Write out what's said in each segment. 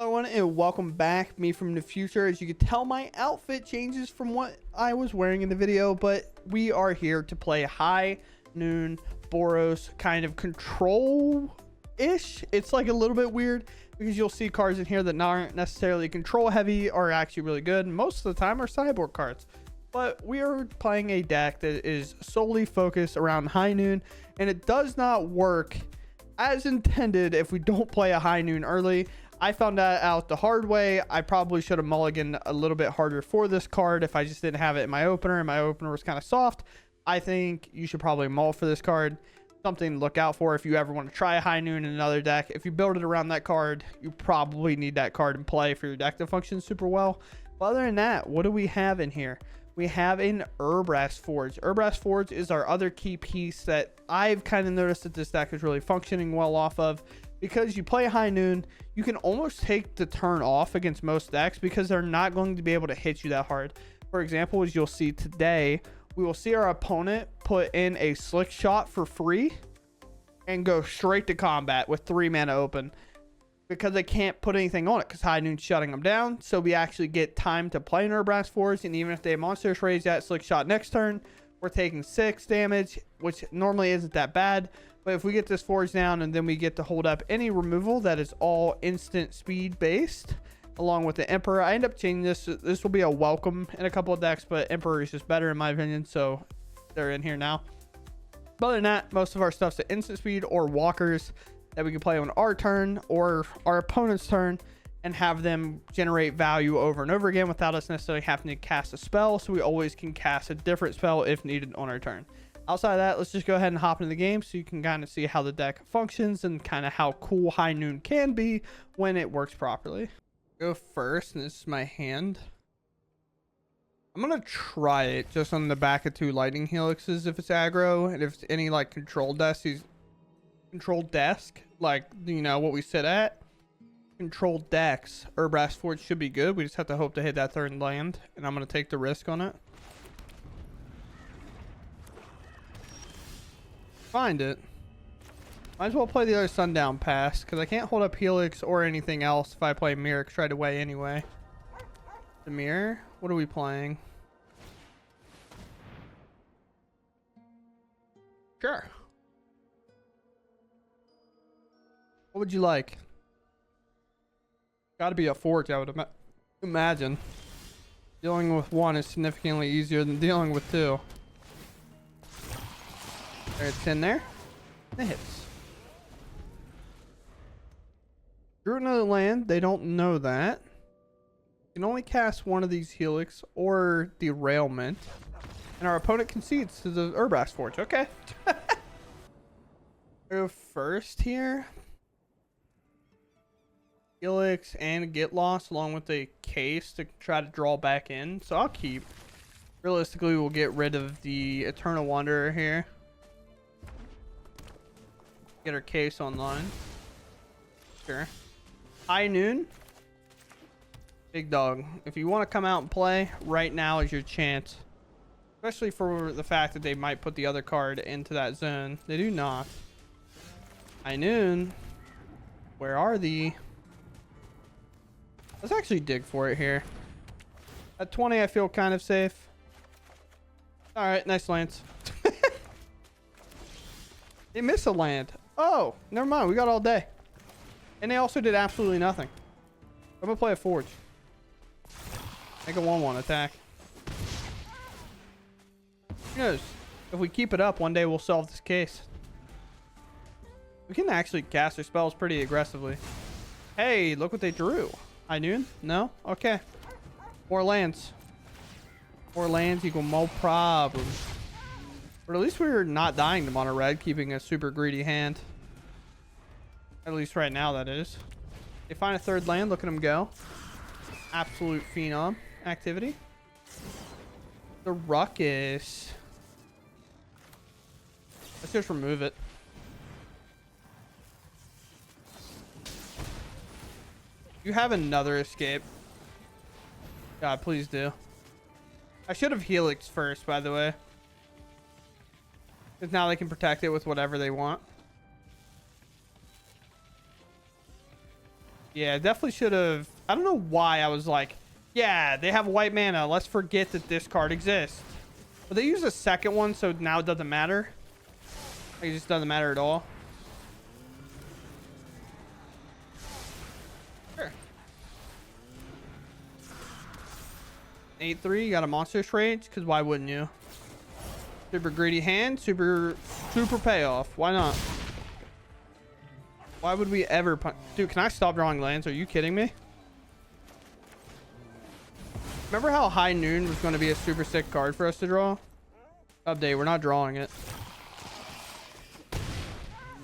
Everyone, and welcome back. Me from the future. As you can tell, my outfit changes from what I was wearing in the video, but we are here to play High Noon Boros kind of control-ish. It's like a little bit weird because you'll see cards in here that aren't necessarily control heavy are actually really good. Most of the time are sideboard cards. But we are playing a deck that is solely focused around High Noon, and it does not work as intended if we don't play a High Noon early. I found that out the hard way. I probably should have mulliganed a little bit harder for this card if I just didn't have it in my opener, and my opener was kind of soft. I think you should probably mull for this card. Something to look out for if you ever want to try a High Noon in another deck. If you build it around that card, you probably need that card in play for your deck to function super well. But other than that, what do we have in here? We have an Aggros Forge. Aggros Forge is our other key piece that I've kind of noticed that this deck is really functioning well off of. Because you play High Noon, you can almost take the turn off against most decks because they're not going to be able to hit you that hard. For example, as you'll see today, we will see our opponent put in a slick shot for free and go straight to combat with 3 mana open because they can't put anything on it because High Noon's shutting them down. So we actually get time to play an Aggros Forge, and even if they have monsters raise that slick shot next turn, we're taking 6 damage, which normally isn't that bad. But if we get this Forge down and then we get to hold up any removal that is all instant speed based, along with the Emperor, I end up changing this. This will be a welcome in a couple of decks, but Emperor is just better in my opinion, so they're in here now. But other than that, most of our stuff's at instant speed or walkers that we can play on our turn or our opponent's turn and have them generate value over and over again without us necessarily having to cast a spell. So we always can cast a different spell if needed on our turn. Outside of that, let's just go ahead and hop into the game so you can kind of see how the deck functions and kind of how cool High Noon can be when it works properly. Go first, and this is my hand. I'm going to try it just on the back of 2 lightning helixes if it's aggro, and if it's any like control desk, like, you know, what we sit at. Control decks, Aggros Forge should be good. We just have to hope to hit that 3rd land, and I'm going to take the risk on it. Find it. Might as well play the other Sundown Pass because I can't hold up Helix or anything else if I play Mirror right away anyway. The Mirror? What are we playing? Sure. What would you like? Gotta be a Forge, I would imagine. Dealing with 1 is significantly easier than dealing with 2. It's in there. It hits. Drew another land. They don't know that. You can only cast 1 of these Helix or Derailment. And our opponent concedes to the Aggros Forge. Okay. Go first here. Helix and Get Lost along with a case to try to draw back in. So I'll keep. Realistically, we'll get rid of the Eternal Wanderer here. Get our case online. Sure. High Noon. Big dog. If you want to come out and play, right now is your chance. Especially for the fact that they might put the other card into that zone. They do not. High Noon. Where are the... Let's actually dig for it here. At 20, I feel kind of safe. Alright, nice lands. They missed a land. Oh, never mind. We got all day. And they also did absolutely nothing. I'm going to play a Forge. Make a 1-1 attack. Who knows? If we keep it up, one day we'll solve this case. We can actually cast our spells pretty aggressively. Hey, look what they drew. High Noon? No? Okay. More lands. More lands equal more problems. But at least we're not dying to mono red, keeping a super greedy hand. At least right now, that is. They find a 3rd land. Look at them go. Absolute phenom activity. The Ruckus. Let's just remove it. You have another escape. God, please do. I should have Helix first, by the way. Because now they can protect it with whatever they want. Yeah, definitely should have. I don't know why I was like, yeah, they have white mana. Let's forget that this card exists. But they use a second one, so now it doesn't matter. Like, it just doesn't matter at all. Sure. 8-3, you got a monstrous rage, because why wouldn't you? Super greedy hand, super payoff. Why not? Why would we ever dude, can I stop drawing lands? Are you kidding me? Remember how High Noon was going to be a super sick card for us to draw? Update, we're not drawing it.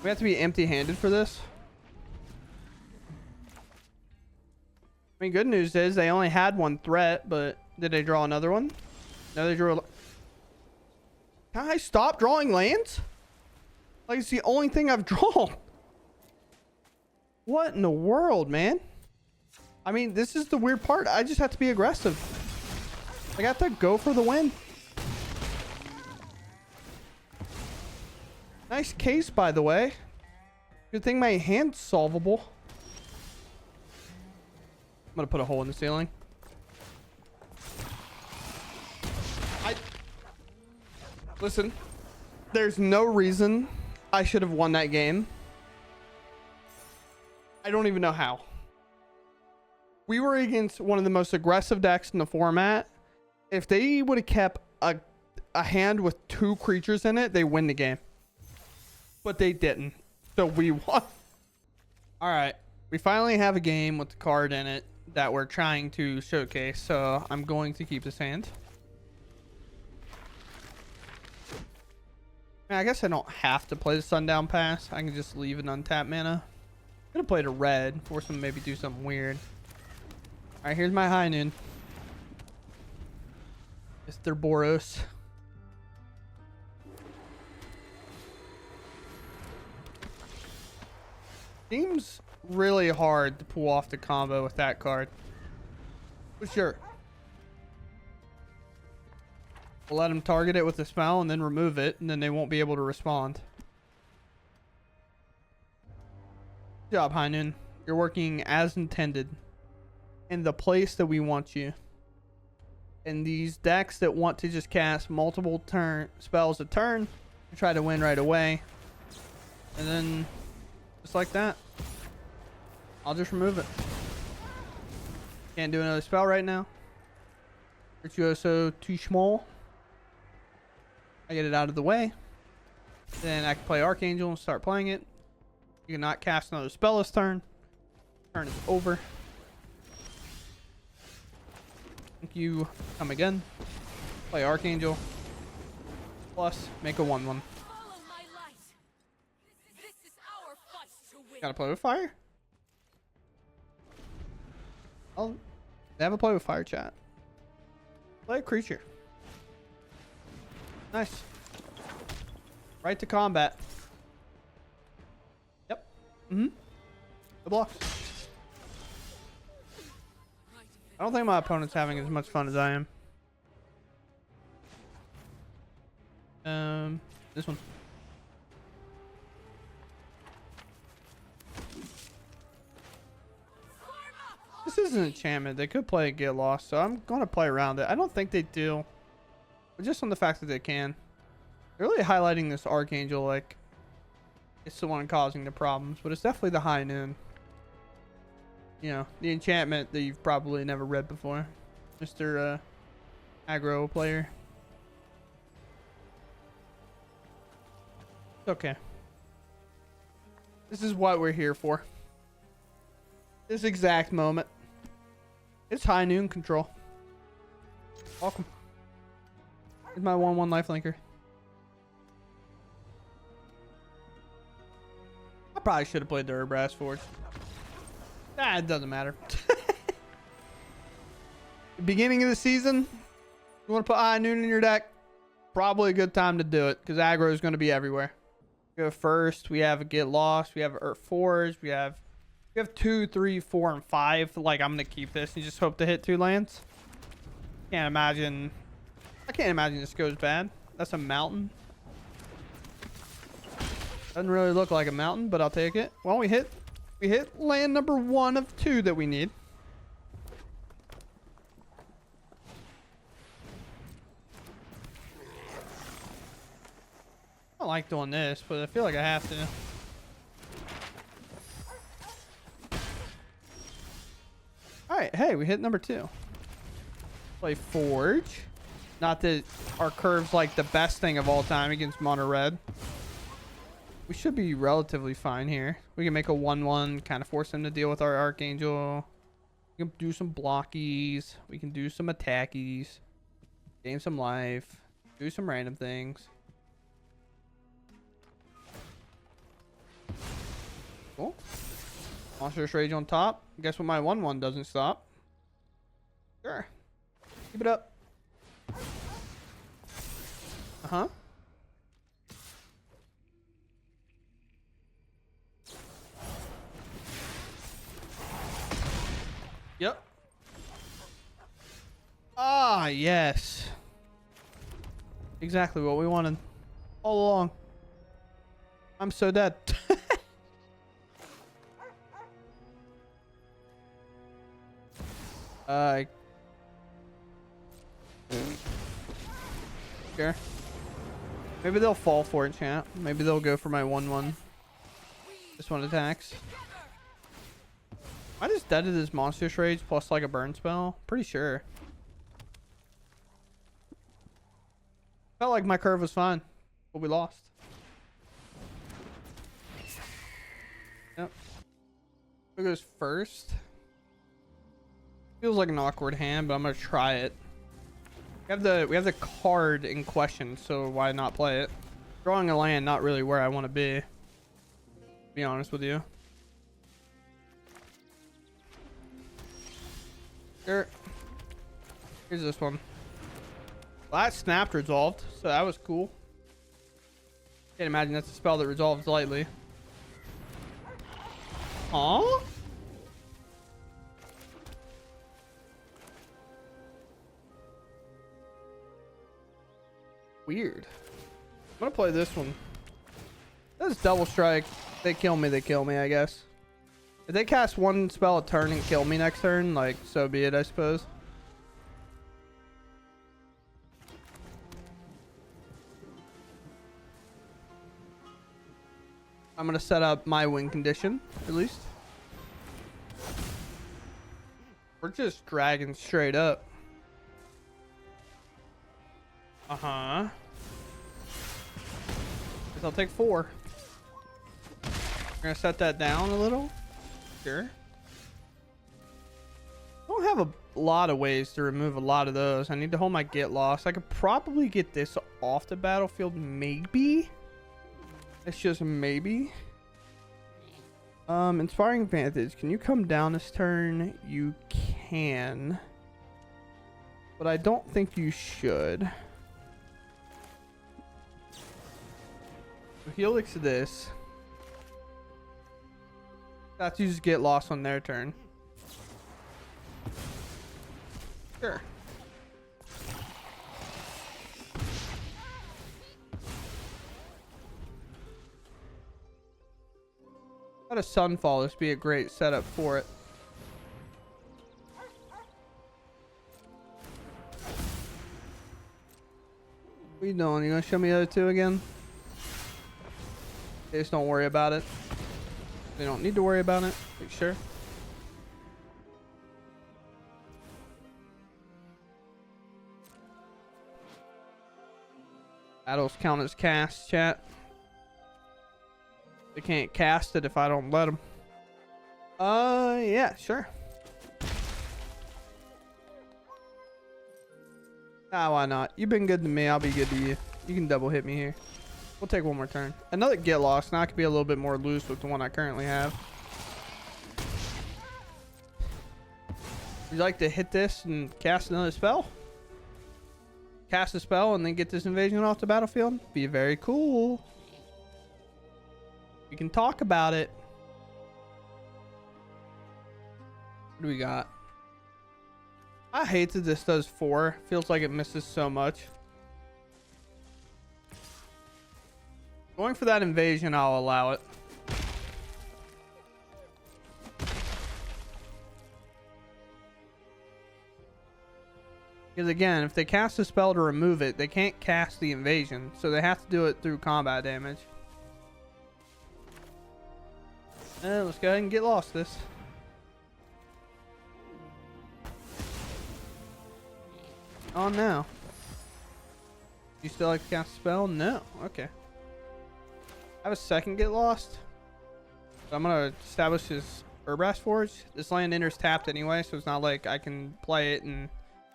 We have to be empty-handed for this. I mean, good news is they only had one threat, but did they draw another one? No, they drew a... Can I stop drawing lands? Like, it's the only thing I've drawn. What in the world, man? I mean, this is the weird part. I just have to be aggressive. I got to go for the win. Nice case, by the way. Good thing my hand's solvable. I'm gonna put a hole in the ceiling. Listen, there's no reason I should have won that game. I don't even know how. We were against one of the most aggressive decks in the format. If they would have kept a hand with 2 creatures in it, they win the game. But they didn't. So we won. All right. We finally have a game with the card in it that we're trying to showcase. So I'm going to keep this hand. I guess I don't have to play the Sundown Pass. I can just leave an untapped mana. I'm gonna play the red. Force them to maybe do something weird. Alright, here's my High Noon. Mr. Boros. Seems really hard to pull off the combo with that card. But sure. We'll let them target it with a spell and then remove it, and then they won't be able to respond. Good job, High Noon. You're working as intended. In the place that we want you. And these decks that want to just cast multiple spells a turn, try to win right away. And then, just like that, I'll just remove it. Can't do another spell right now. Virtuoso too small. I get it out of the way. Then I can play Archangel and start playing it. You cannot cast another spell this turn. Turn is over. Thank you. Come again. Play Archangel. Plus, make a 1/1. Gotta play with fire. Oh, they have a play with fire, chat. Play a creature. Nice. Right to combat. Yep. The blocks. I don't think my opponent's having as much fun as I am. This one. This is an enchantment. They could play a Get Lost, so I'm going to play around it. I don't think they do. But just on the fact that they can. They're really highlighting this Archangel like it's the one causing the problems, but it's definitely the High Noon. You know, the enchantment that you've probably never read before. Mr. Aggro player. It's okay. This is what we're here for. This exact moment. It's High Noon control. Welcome. Here's my 1/1 lifelinker. I probably should have played the Urbrass Forge. Nah, it doesn't matter. The beginning of the season, you want to put High Noon in your deck? Probably a good time to do it because aggro is going to be everywhere. We go first. We have a Get Lost. We have Earth Forge. We have 2, 3, 4, and 5. Like, I'm going to keep this and just hope to hit 2 lands. I can't imagine this goes bad. That's a mountain. Doesn't really look like a mountain, but I'll take it. Why don't we hit We hit land number 1 of 2 that we need. I don't like doing this, but I feel like I have to. Alright, hey, we hit number 2. Play Forge. Not that our curve's like the best thing of all time against mono red. We should be relatively fine here. We can make a 1/1, kind of force them to deal with our Archangel. We can do some blockies. We can do some attackies. Gain some life. Do some random things. Cool. Monstrous Rage on top. Guess what, my 1/1 doesn't stop. Sure. Keep it up. Uh-huh. Yep. Ah, yes. Exactly what we wanted all along. I'm so dead. Sure. Maybe they'll fall for it, chat. Maybe they'll go for my 1/1. This one attacks. I just deaded this Monstrous Rage plus like a burn spell. Pretty sure. Felt like my curve was fine, but we lost. Yep. Who goes first? Feels like an awkward hand, but I'm gonna try it. We have the card in question, so why not play it? Drawing a land, not really where I want to be honest with you. Here. Here's this one. Well, that snapped resolved, so that was cool. Can't imagine that's a spell that resolves lightly. Huh? Weird. I'm gonna play this one. This is double strike. They kill me, I guess. If they cast one spell a turn and kill me next turn, like, so be it, I suppose. I'm gonna set up my win condition, at least. We're just dragging straight up. Uh-huh. Guess I'll take 4. We're gonna set that down a little. Sure. I don't have a lot of ways to remove a lot of those. I need to hold my get lost. I could probably get this off the battlefield, maybe. It's just maybe. Inspiring Vantage. Can you come down this turn? You can. But I don't think you should. Helix this. Statues get lost on their turn. Sure. Got a Sunfall. This would be a great setup for it. What are you doing? You gonna show me the other 2 again? Just don't worry about it. We don't need to worry about it. Make sure. Battles count as cast, chat. They can't cast it if I don't let them. Yeah, sure. Ah, why not? You've been good to me. I'll be good to you. You can double hit me here. We'll take one more turn. Another get lost. Now I can be a little bit more loose with the one I currently have. Would you like to hit this and cast another spell? Cast a spell and then get this invasion off the battlefield? Be very cool. We can talk about it. What do we got? I hate that this does 4. Feels like it misses so much. Going for that invasion, I'll allow it. Because again, if they cast a spell to remove it, they can't cast the invasion. So they have to do it through combat damage. Let's go ahead and get lost this. On now. You still like to cast a spell? No. Okay. I have a second get lost. So I'm going to establish this Urbras Forge. This land enters tapped anyway, so it's not like I can play it and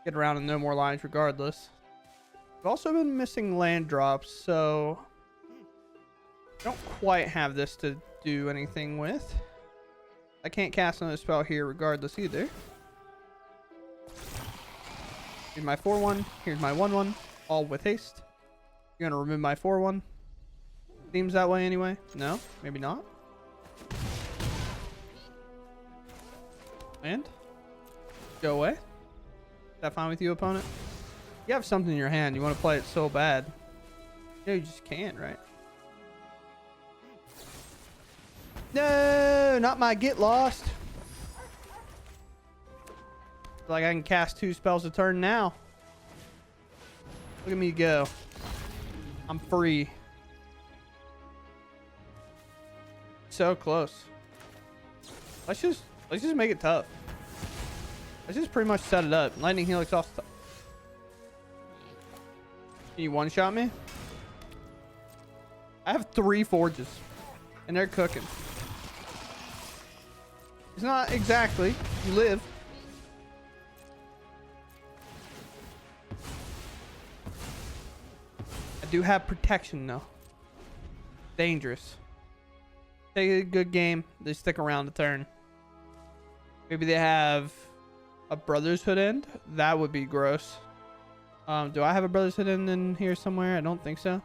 get around in no more lines regardless. I've also been missing land drops, so I don't quite have this to do anything with. I can't cast another spell here regardless either. Here's my 4/1. Here's my 1/1. All with haste. You're gonna remove my 4/1. Seems that way anyway. No, maybe not. And go away. Is that fine with you, opponent? You have something in your hand. You want to play it so bad. No, you just can't, right? No, not my get lost. Like I can cast 2 spells a turn now. Look at me go. I'm free. So close. Let's just make it tough. Let's just pretty much set it up. Lightning Helix off the top. Can you one-shot me? I have 3 forges. And they're cooking. It's not exactly. You live. I do have protection though. Dangerous. Take a good game. They stick around the turn. Maybe they have a Brother's Hood end. That would be gross. Do I have a Brother's Hood end in here somewhere? I don't think so.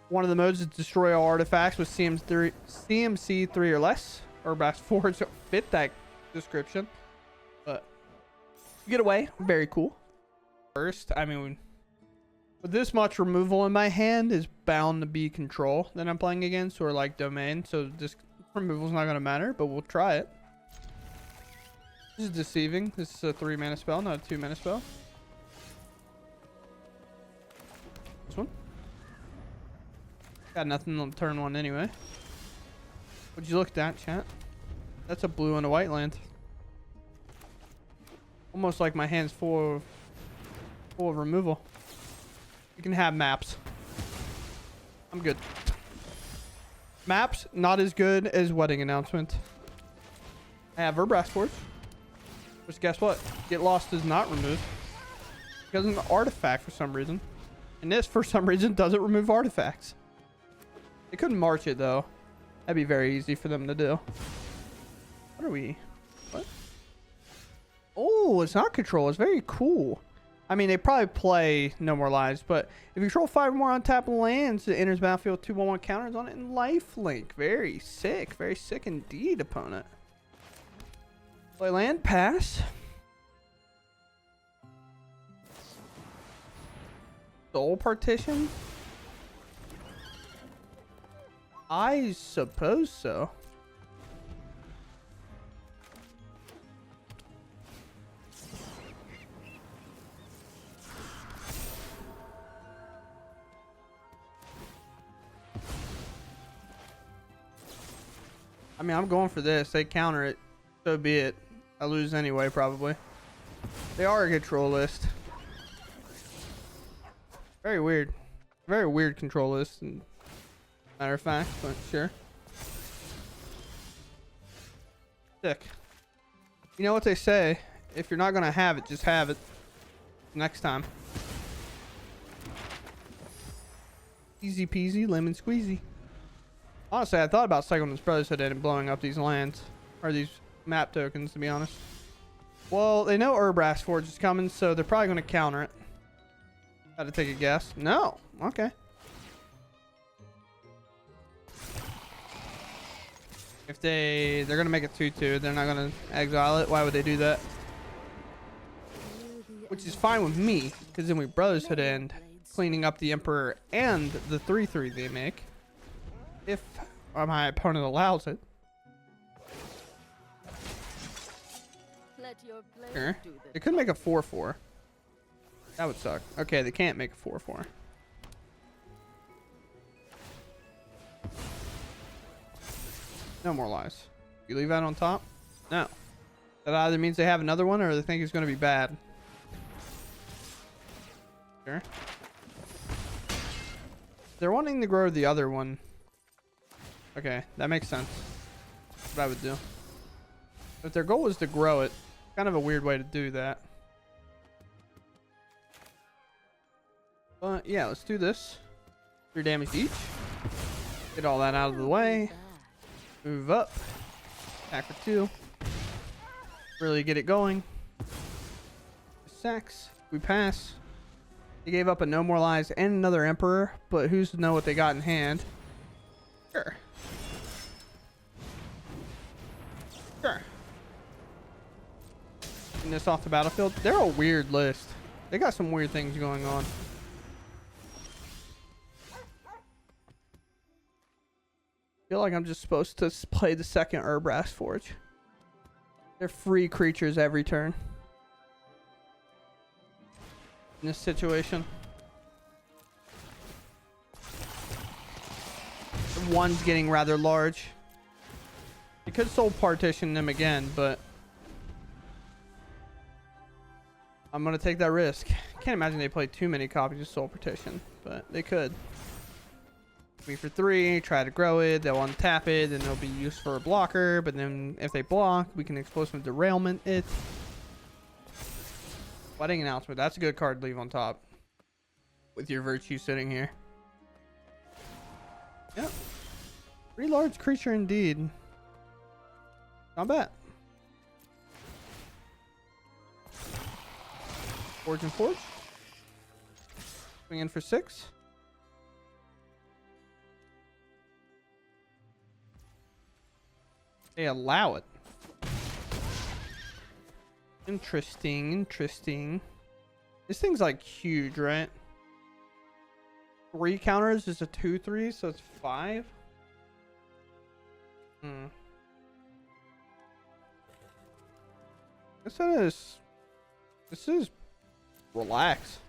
One of the modes is destroy all artifacts with CMC 3 or less. Urbras Forge fit that description. But get away. Very cool. First, I mean, with this much removal in my hand is bound to be control that I'm playing against, or like domain. So this removal is not going to matter, but we'll try it. This is deceiving. This is a 3-mana spell, not a 2-mana spell. This one. Got nothing on turn 1 anyway. What'd you look at, chat? That's a blue and a white land. Almost like my hand's full of removal. You can have maps. I'm good. Maps, not as good as wedding announcement. I have Urbras Forge. Which guess what? Get lost does not remove. Because it's an artifact for some reason. And this, for some reason, doesn't remove artifacts. They couldn't march it, though. That'd be very easy for them to do. What are we? What? Oh, it's not control. It's very cool. I mean, they probably play No More Lives, but if you control 5 or more untapped lands, it enters battlefield 2/1/1 counters on it and lifelink. Very sick. Very sick indeed, opponent. Play land, pass. Soul Partition? I suppose so. I mean, I'm going for this. They counter it. So be it. I lose anyway, probably. They are a control list. Very weird. Very weird control list. Matter of fact, but sure. Sick. You know what they say? If you're not going to have it, just have it. Next time. Easy peasy, lemon squeezy. Honestly, I thought about cycling this Brotherhood and blowing up these lands. Or these map tokens, to be honest. Well, they know Urbras Forge is coming, so they're probably going to counter it. Had to take a guess. No. Okay. If they're going to make it 2/2, they're not going to exile it. Why would they do that? Which is fine with me, because then we Brotherhood end, cleaning up the Emperor and the 3/3 they make. If my opponent allows it. Sure. It could make a 4/4. That would suck. Okay, they can't make a 4/4. No more lies. You leave that on top? No. That either means they have another one or they think it's going to be bad. Sure. They're wanting to grow the other one. Okay, that makes sense. That's what I would do. If their goal is to grow it, kind of a weird way to do that. But yeah, let's do this. 3 damage each. Get all that out of the way. Move up. Attack for 2. Really get it going. Sacks. We pass. They gave up a No More Lies and another Emperor, but who's to know what they got in hand? Sure. Sure. Getting this off the battlefield. They're a weird list. They got some weird things going on. I feel like I'm just supposed to play the second Aggros Forge. They're free creatures every turn. In this situation. One's getting rather large. You could soul partition them again, but I'm going to take that risk. Can't imagine they play too many copies of soul partition, but they could. Me for 3, try to grow it, they'll untap it, and it'll be used for a blocker, but then if they block, we can explosive derailment it. Wedding Announcement, that's a good card to leave on top. With your Virtue sitting here. Yep. Pretty large creature indeed. Not bad. Forge and Forge. Swing in for 6. They allow it. Interesting, interesting. This thing's like huge, right? 3 counters is a 2/3, so it's 5. This is relax.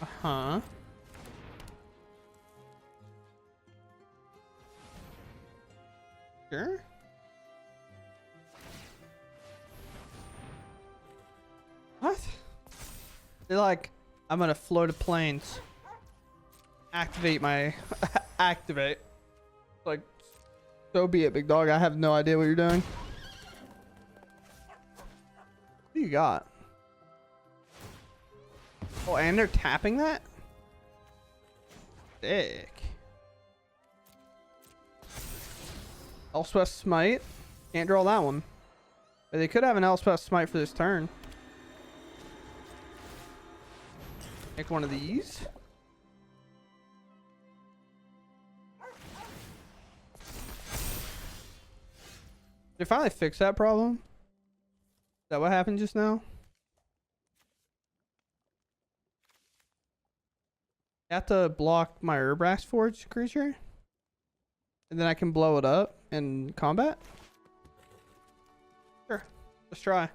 Uh-huh. Sure. What? They're like, I'm gonna float to planes. Activate my activate. Like, so be it, big dog. I have no idea what you're doing. What do you got? Oh, and they're tapping that? Sick. Elspeth Smite. Can't draw that one. But they could have an Elspeth Smite for this turn. Make one of these. Did they finally fix that problem? Is that what happened just now? I have to block my Aggros Forge creature, and then I can blow it up in combat. Sure, let's try.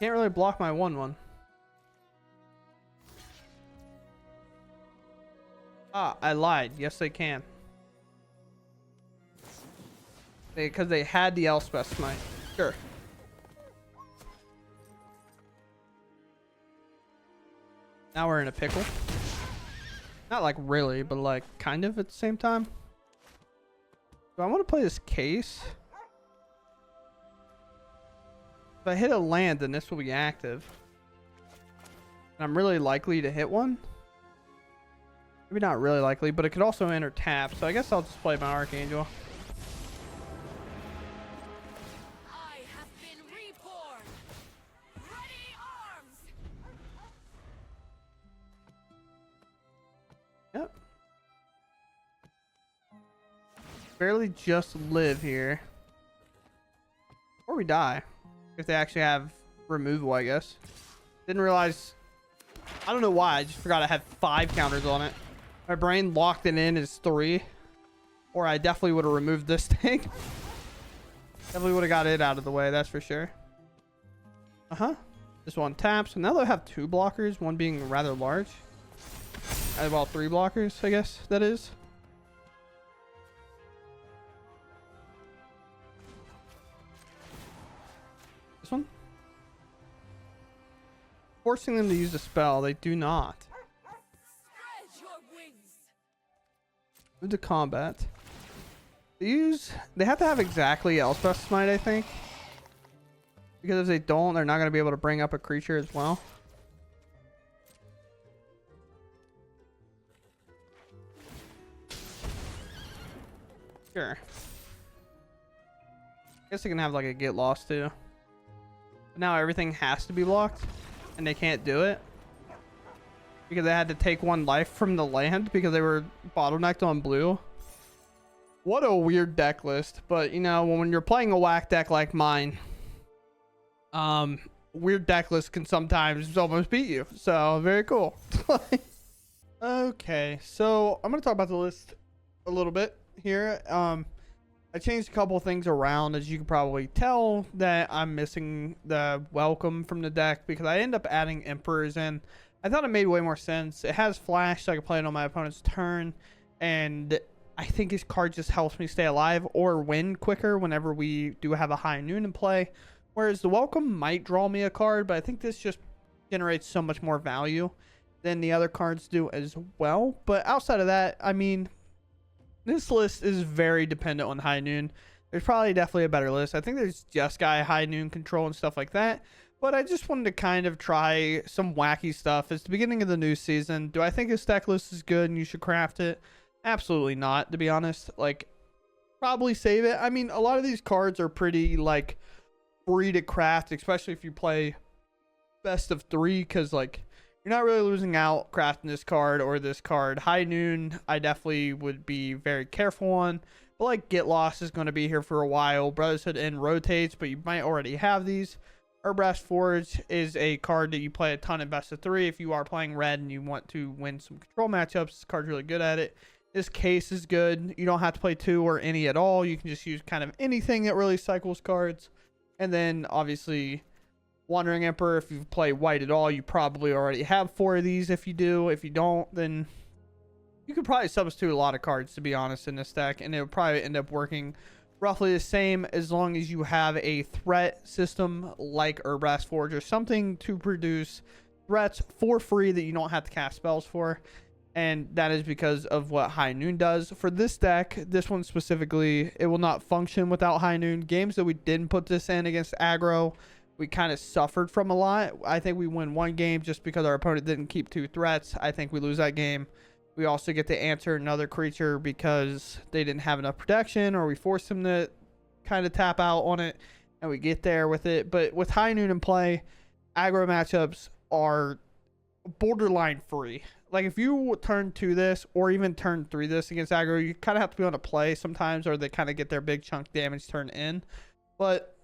Can't really block my 1/1. Ah, I lied. Yes, they can. Because they had the Elspeth Smite. Sure. Now we're in a pickle. Not like really, but like kind of at the same time. So I want to play this case. If I hit a land, then this will be active. And I'm really likely to hit one. Maybe not really likely, but it could also enter tap. So I guess I'll just play my Archangel. I have been reborn. Ready arms. Yep. Barely just live here. Or we die. If they actually have removal, I guess. Didn't realize. I don't know why. I just forgot I had 5 counters on it. My brain locked it in as 3. Or I definitely would have removed this thing. Definitely would have got it out of the way, that's for sure. This one taps. So now they'll have 2 blockers, one being rather large. I have all 3 blockers, I guess that is. This one? Forcing them to use a spell, they do not. Spread your wings. Move to combat. They have to have exactly Elspeth's Smite, I think. Because if they don't, they're not going to be able to bring up a creature as well. Sure. I guess they can have like a get lost too. But now everything has to be blocked. And they can't do it. Because they had to take 1 life from the land because they were bottlenecked on blue. What a weird deck list. But you know, when you're playing a whack deck like mine, weird deck lists can sometimes almost beat you. So very cool. Okay, so I'm gonna talk about the list a little bit here. I changed a couple things around. As you can probably tell, that I'm missing the welcome from the deck because I end up adding emperors in. I thought it made way more sense. It has flash, so I can play it on my opponent's turn, and I think his card just helps me stay alive or win quicker whenever we do have a high noon in play. Whereas the welcome might draw me a card, but I think this just generates so much more value than the other cards do as well. But outside of that, I mean, this list is very dependent on high noon. There's probably definitely a better list. I think there's just guy high noon control and stuff like that. But I just wanted to kind of try some wacky stuff. It's the beginning of the new season. Do I think this deck list is good and you should craft it? Absolutely not, to be honest. Like, probably save it. I mean, a lot of these cards are pretty, like, free to craft, especially if you play best of 3, because, like, you're not really losing out crafting this card or this card. High noon, I definitely would be very careful on. But, like, Get Lost is going to be here for a while. Brotherhood End rotates, but you might already have these. Urbrass Forge is a card that you play a ton in best of 3. If you are playing red and you want to win some control matchups, this card's really good at it. This case is good. You don't have to play 2 or any at all. You can just use kind of anything that really cycles cards. And then, obviously, Wandering Emperor, if you play white at all, you probably already have 4 of these. If you do, if you don't, then you could probably substitute a lot of cards, to be honest, in this deck. And it would probably end up working roughly the same as long as you have a threat system like Urbrass Forge or something to produce threats for free that you don't have to cast spells for. And that is because of what High Noon does. For this deck, this one specifically, it will not function without High Noon. Games that we didn't put this in against aggro, we kind of suffered from a lot. I think we win 1 game just because our opponent didn't keep 2 threats. I think we lose that game. We also get to answer another creature because they didn't have enough protection, or we force them to kind of tap out on it, and we get there with it. But with High Noon in play, aggro matchups are borderline free. Like, if you turn 2 this or even turn 3 this against aggro, you kind of have to be on a play sometimes, or they kind of get their big chunk damage turn in. But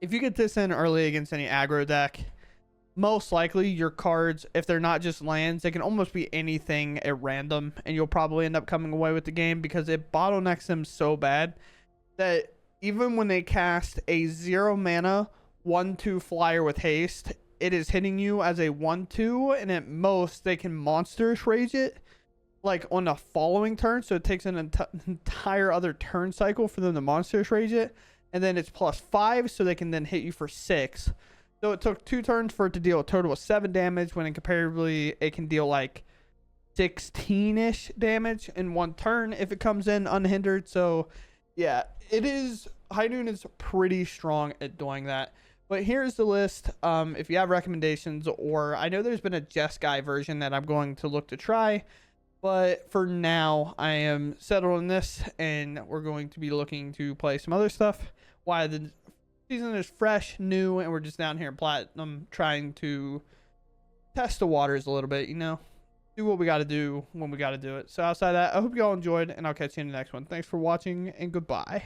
if you get this in early against any aggro deck, most likely your cards, if they're not just lands, they can almost be anything at random, and you'll probably end up coming away with the game because it bottlenecks them so bad that even when they cast a 0 mana 1/2 flyer with haste, it is hitting you as a 1/2, and at most they can monstrous rage it like on the following turn, so it takes an entire other turn cycle for them to monstrous rage it, and then it's +5, so they can then hit you for 6. So it took 2 turns for it to deal a total of 7 damage, when comparably it can deal like 16-ish damage in 1 turn if it comes in unhindered. So yeah, it is, High Noon is pretty strong at doing that. But here's the list. If you have recommendations, or I know there's been a Just Guy version that I'm going to look to try, but for now I am settled on this, and we're going to be looking to play some other stuff while the season is fresh, new, and we're just down here in Platinum trying to test the waters a little bit, you know, do what we got to do when we got to do it. So outside of that, I hope you all enjoyed, and I'll catch you in the next one. Thanks for watching, and goodbye.